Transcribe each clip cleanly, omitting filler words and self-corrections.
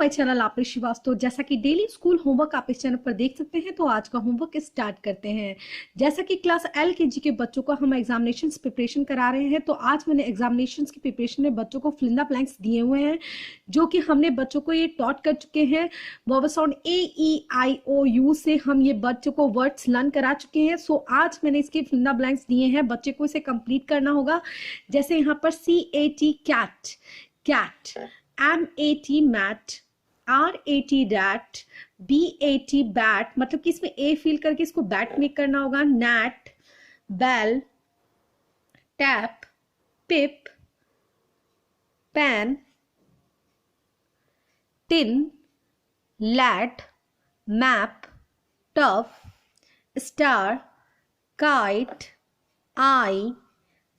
My channel आपरे श्रीवास्तव। जैसा कि डेली स्कूल होमवर्क आप इस चैनल पर देख सकते हैं, तो आज का होमवर्क स्टार्ट करते हैं। जैसा कि क्लास LKG के बच्चों को हम एग्जामिनेशन प्रिपरेशन करा रहे हैं, तो आज मैंने एग्जामिनेशन की प्रिपरेशन में बच्चों को फिल इन द ब्लैंक्स दिए हुए हैं, जो कि हमने बच्चों को ये टॉट कर चुके हैं। वॉवल साउंड AEIOU से हम ये बच्चों को वर्ड्स लर्न करा चुके हैं। सो आज मैंने इसके फिल इन द ब्लैंक्स दिए हैं, बच्चे को इसे कंप्लीट करना होगा। जैसे यहाँ पर CAT cat, cat, MAT mat, RAT rat, BAT bat, मतलब कि इसमें A फील करके इसको बैट मेक करना होगा। Nat, bell, tap, pip, pan, tin, lat, map, tough, star, kite, I,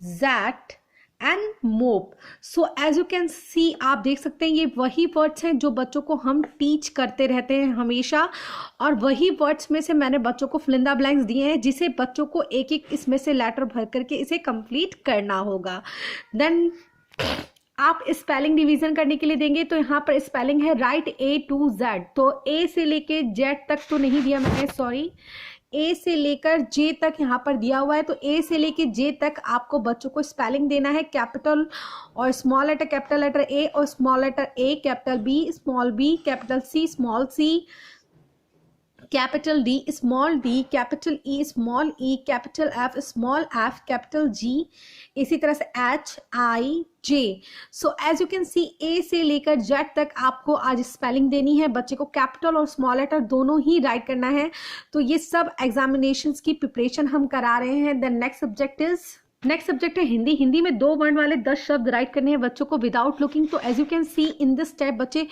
jet and mop. So as you can see, आप देख सकते हैं ये वही वर्ड्स हैं जो बच्चों को हम टीच करते रहते हैं हमेशा, और वही वर्ड्स में से मैंने बच्चों को फिल इन द ब्लैंक्स दिए हैं, जिसे बच्चों को एक एक इसमें से लेटर भर करके इसे कंप्लीट करना होगा। देन आप स्पेलिंग डिवीजन करने के लिए देंगे, तो यहाँ पर स्पेलिंग है राइट A to Z। तो A से लेके Z तक तो नहीं दिया मैंने, सॉरी, A से लेकर J तक यहाँ पर दिया हुआ है। तो A से लेकर J तक आपको बच्चों को स्पेलिंग देना है, कैपिटल और small letter, capital letter A और small letter A, capital B, small B, capital C, small C, capital D, small D, capital E, small E, capital F, small F, capital G, इसी तरह से H, I, J। So as you can see, A से लेकर Z तक आपको आज spelling देनी है। बच्चे को कैपिटल और स्मॉल लेटर दोनों ही राइट करना है। तो ये सब एग्जामिनेशंस की प्रिपरेशन हम करा रहे हैं। देन नेक्स्ट सब्जेक्ट है हिंदी। हिंदी में 2 वर्ण वाले 10 शब्द राइट करने हैं बच्चों को विदाउट लुकिंग। तो as you can see in this step बच्चे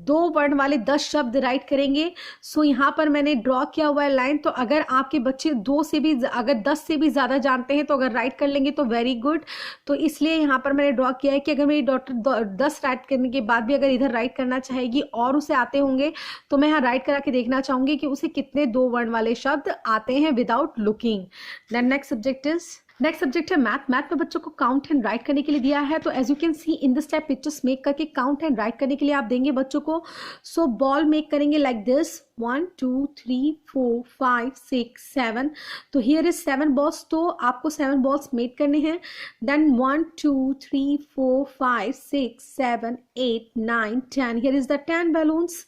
2 वर्ण वाले 10 शब्द राइट करेंगे। सो यहाँ पर मैंने ड्रॉ किया हुआ है लाइन। तो अगर आपके बच्चे 2 से भी, अगर 10 से भी ज़्यादा जानते हैं तो अगर राइट कर लेंगे तो वेरी गुड। तो इसलिए यहाँ पर मैंने ड्रॉ किया है कि अगर मेरी डॉटर 10 राइट करने के बाद भी अगर इधर राइट करना चाहेगी और उसे आते होंगे, तो मैं यहाँ राइट करा के देखना चाहूँगी कि उसे कितने 2 वर्ण वाले शब्द आते हैं without looking. Then next subject है मैथ। मैथ में बच्चों को काउंट एंड राइट करने के लिए दिया है। तो as you can see in this type pictures make करके काउंट एंड राइट करने के लिए आप देंगे बच्चों को। सो बॉल मेक करेंगे लाइक दिस, 1 2 3 4 5 6 7। तो हियर इज 7 बॉल्स, तो आपको 7 बॉल्स मेक करने हैं। Then 1 2 3 4 5 6 7 8 9 10। Here is the 10 balloons.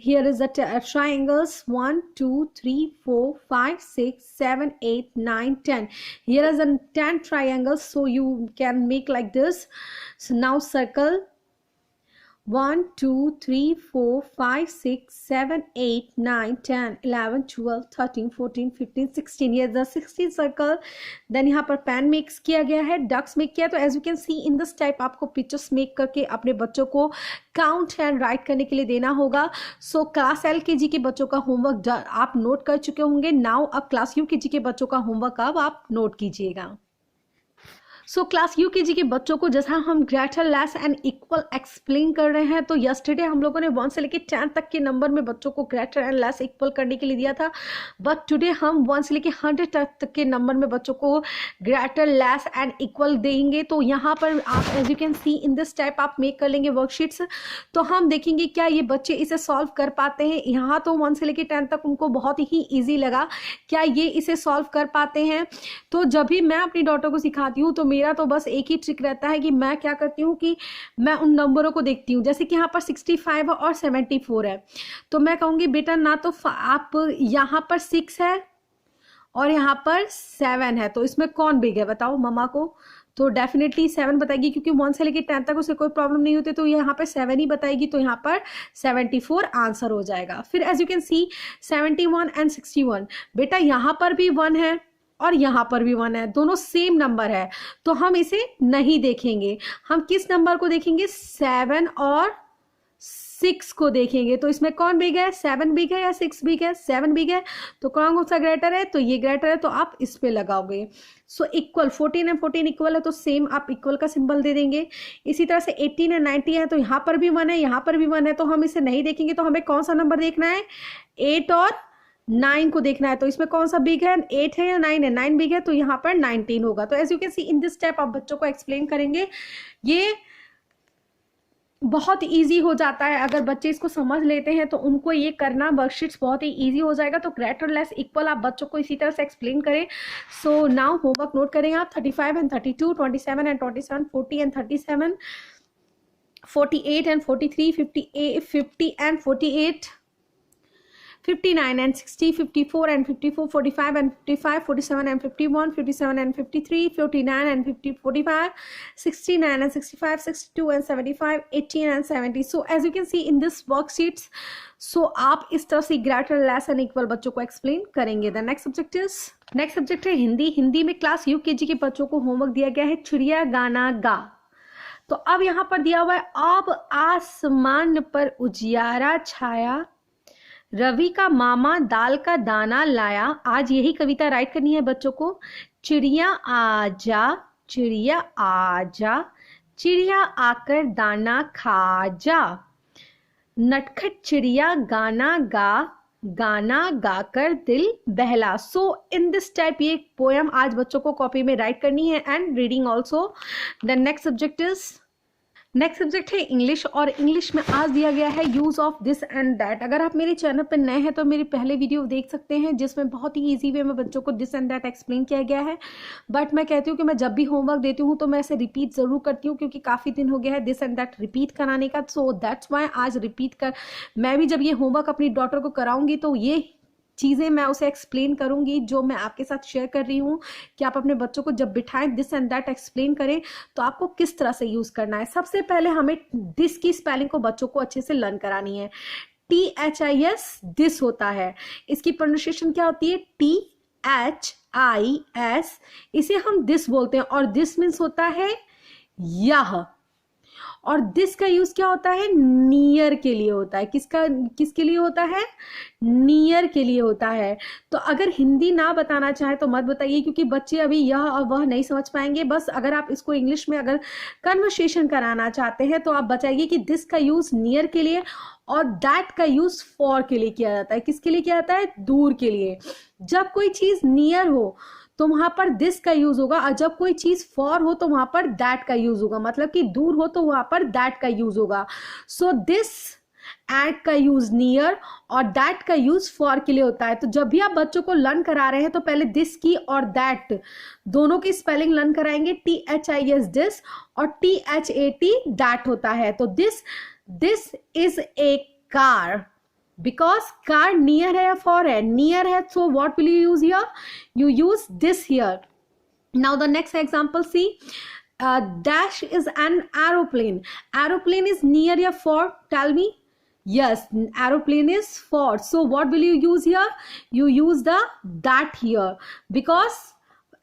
Here is the triangles, 1 2 3 4 5 6 7 8 9 10. Here is the 10 triangles, so you can make like this. So now circle 1 2 3 4 5 6 7 8 9 10 11 12 13 14 15 16. Here is the 16 circle. Then यहाँ पर pen makes किया गया है, ducks make किया। तो as you can see in this type आपको pictures make करके अपने बच्चों को काउंट एंड राइट करने के लिए देना होगा। सो क्लास LKG के बच्चों का होमवर्क आप नोट कर चुके होंगे। नाउ अब क्लास UKG के बच्चों का होमवर्क अब आप नोट कीजिएगा। सो क्लास UKG के बच्चों को जैसा हम greater, less and equal explain कर रहे हैं, तो यस्टरडे हम लोगों ने 1 से लेकर 10 तक के नंबर में बच्चों को ग्रेटर एंड लेस इक्वल करने के लिए दिया था। बट टुडे हम 1 से लेकर 100 तक के नंबर में बच्चों को ग्रेटर, लेस एंड इक्वल देंगे। तो यहाँ पर आप as you can see in this type आप मेक कर लेंगे वर्कशीट्स। तो हम देखेंगे क्या ये बच्चे इसे सॉल्व कर पाते हैं। यहाँ तो 1 से लेकर 10 तक उनको बहुत ही ईजी लगा, क्या ये इसे सॉल्व कर पाते हैं। तो जब भी मैं अपनी डॉटर को सिखाती हूँ तो मेरा तो बस एक ही ट्रिक रहता है कि मैं क्या करती हूँ कि मैं उन नंबरों को देखती हूँ। जैसे कि यहाँ पर 65 और 74 है, तो मैं कहूँगी बेटा ना तो आप यहाँ पर 6 है और यहाँ पर 7 है, तो इसमें कौन बिग है बताओ मम्मा को। तो डेफिनेटली 7 बताएगी, क्योंकि 1 से लेकर 10 तक उसे कोई प्रॉब्लम नहीं होती, तो यहाँ पर 7 ही बताएगी। तो यहाँ पर 74 आंसर हो जाएगा। फिर as you can see 71 and 61, बेटा यहाँ पर भी 1 है और यहाँ पर भी 1 है, दोनों सेम नंबर है, तो हम इसे नहीं देखेंगे। हम किस नंबर को देखेंगे, 7 और 6 को देखेंगे। तो इसमें कौन बिग है, 7 बिग है या 6 बिग है, 7 बिग है। तो कौन सा ग्रेटर है, तो ये ग्रेटर है, तो आप इस पे लगाओगे। सो इक्वल 14 एंड 14 इक्वल है, तो सेम आप इक्वल का सिंबल दे देंगे। इसी तरह से 18 एंड 90 है, तो यहाँ पर भी 1 है, यहाँ पर भी 1 है, तो हम इसे नहीं देखेंगे। तो हमें कौन सा नंबर देखना है, 8 और 9 को देखना है। तो इसमें कौन सा बिग है, 8 है या 9 है, 9 बिग है, तो यहाँ पर 19 होगा। तो as you can see in this step आप बच्चों को एक्सप्लेन करेंगे। ये बहुत इजी हो जाता है। अगर बच्चे इसको समझ लेते हैं तो उनको ये करना वर्कशीट्स बहुत ही इजी हो जाएगा। तो ग्रेटर लेस इक्वल आप बच्चों को इसी तरह से एक्सप्लेन करें। सो नाउ होमवर्क नोट करें आप 35 and 32, 27 and 27, 40 and 37, 48 and 43, 50 and 48, 59 and 60, 54 and 54, 45 and 55, 47 and 51, 57 and 53, 49 and 50, 45, 69 and 65, 62 and 75, 18 and 70. So as you can see in this worksheets, so आप इस तरह से ग्रेटर लेस एंड इक्वल बच्चों को explain करेंगे। The next subject है हिंदी। हिंदी में class UKG के बच्चों को होमवर्क दिया गया है चिड़िया गाना गा। तो अब यहाँ पर दिया हुआ है अब आसमान पर उजियारा छाया, रवि का मामा दाल का दाना लाया। आज यही कविता राइट करनी है बच्चों को। चिड़िया आजा, चिड़िया आजा, चिड़िया आकर दाना खा जा, नटखट चिड़िया गाना गा, गाना गाकर दिल बहला। सो इन दिस टाइप ये पोएम आज बच्चों को कॉपी में राइट करनी है and reading also. The next subject है इंग्लिश, और इंग्लिश में आज दिया गया है use of this and that. अगर आप मेरे चैनल पर नए हैं तो मेरी पहले वीडियो देख सकते हैं जिसमें बहुत ही इजी वे में बच्चों को दिस एंड दैट एक्सप्लेन किया गया है। बट मैं कहती हूँ कि मैं जब भी होमवर्क देती हूँ तो मैं ऐसे रिपीट ज़रूर करती हूँ क्योंकि काफ़ी दिन हो गया है दिस एंड दैट रिपीट कराने का। सो दैट्स वाई आज रिपीट कर मैं भी जब ये होमवर्क अपनी डॉटर को कराऊंगी तो ये चीज़ें मैं उसे एक्सप्लेन करूंगी जो मैं आपके साथ शेयर कर रही हूँ कि आप अपने बच्चों को जब बिठाएं दिस एंड दैट एक्सप्लेन करें तो आपको किस तरह से यूज़ करना है। सबसे पहले हमें दिस की स्पेलिंग को बच्चों को अच्छे से लर्न करानी है। THIS दिस होता है, इसकी प्रोनाउंसिएशन क्या होती है THIS, इसे हम दिस बोलते हैं और दिस मीन्स होता है यह। और दिस का यूज क्या होता है नियर के लिए होता है। किसके लिए होता है नियर के लिए होता है। तो अगर हिंदी ना बताना चाहे तो मत बताइए क्योंकि बच्चे अभी यह और वह नहीं समझ पाएंगे। बस अगर आप इसको इंग्लिश में अगर कन्वर्सेशन कराना चाहते हैं तो आप बताइए कि दिस का यूज नियर के लिए और दैट का यूज फॉर के लिए किया जाता है। किसके लिए किया जाता है दूर के लिए। जब कोई चीज नियर हो तो वहां पर दिस का यूज होगा और जब कोई चीज फॉर हो तो वहां पर दैट का यूज होगा। मतलब कि दूर हो तो वहां पर दैट का यूज होगा। सो दिस एट का यूज नियर और दैट का यूज फॉर के लिए होता है। तो जब भी आप बच्चों को लर्न करा रहे हैं तो पहले दिस की और दैट दोनों की स्पेलिंग लर्न कराएंगे। THIS दिस और THAT दैट होता है। तो this is a car, because car near है या for है near है, so what will you use here? You use this here. Now the next example, see, dash is an aeroplane. Aeroplane is near या for? Tell me. Yes, aeroplane is for. So what will you use here? You use the that here because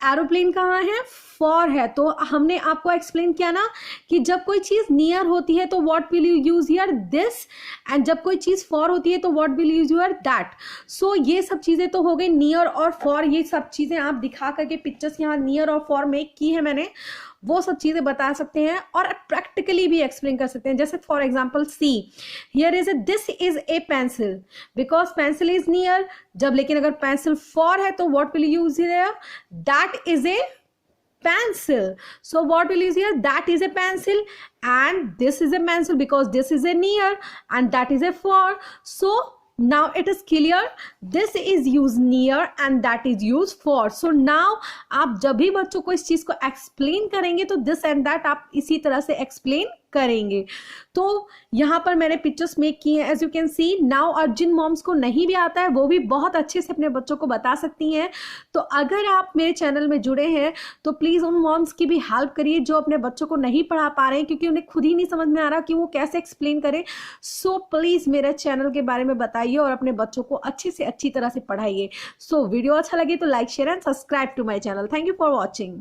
aeroplane कहाँ है for है। तो हमने आपको explain किया ना कि जब कोई चीज नियर होती है तो what will you use here this and जब कोई चीज फॉर होती है तो what will use here that. So ये सब चीजें तो हो गई नियर और फॉर। ये सब चीजें आप दिखा करके पिक्चर्स यहाँ नियर और फॉर मेक की है मैंने, वो सब चीजें बता सकते हैं और प्रैक्टिकली भी एक्सप्लेन कर सकते हैं। जैसे for example see here is a this is a pencil because pencil is near. जब लेकिन अगर पेंसिल फॉर है तो what will use here that is a pencil. So what will you use here? That is a pencil and this is a pencil because this is a near and that is a for. So now it is clear this is used near and that is used for. So now आप जब भी बच्चों को इस चीज को explain करेंगे तो दिस एंड दैट आप इसी तरह से एक्सप्लेन करेंगे। तो यहाँ पर मैंने पिक्चर्स मेक किए हैं as you can see now. और जिन मॉम्स को नहीं भी आता है वो भी बहुत अच्छे से अपने बच्चों को बता सकती हैं। तो अगर आप मेरे चैनल में जुड़े हैं तो प्लीज़ उन मॉम्स की भी हेल्प करिए जो अपने बच्चों को नहीं पढ़ा पा रहे हैं क्योंकि उन्हें खुद ही नहीं समझ में आ रहा कि वो कैसे एक्सप्लेन करें। सो प्लीज़ मेरे चैनल के बारे में बताइए और अपने बच्चों को अच्छी से अच्छी तरह से पढ़ाइए। सो वीडियो अच्छा लगे तो like share and subscribe to my channel. Thank you for watching.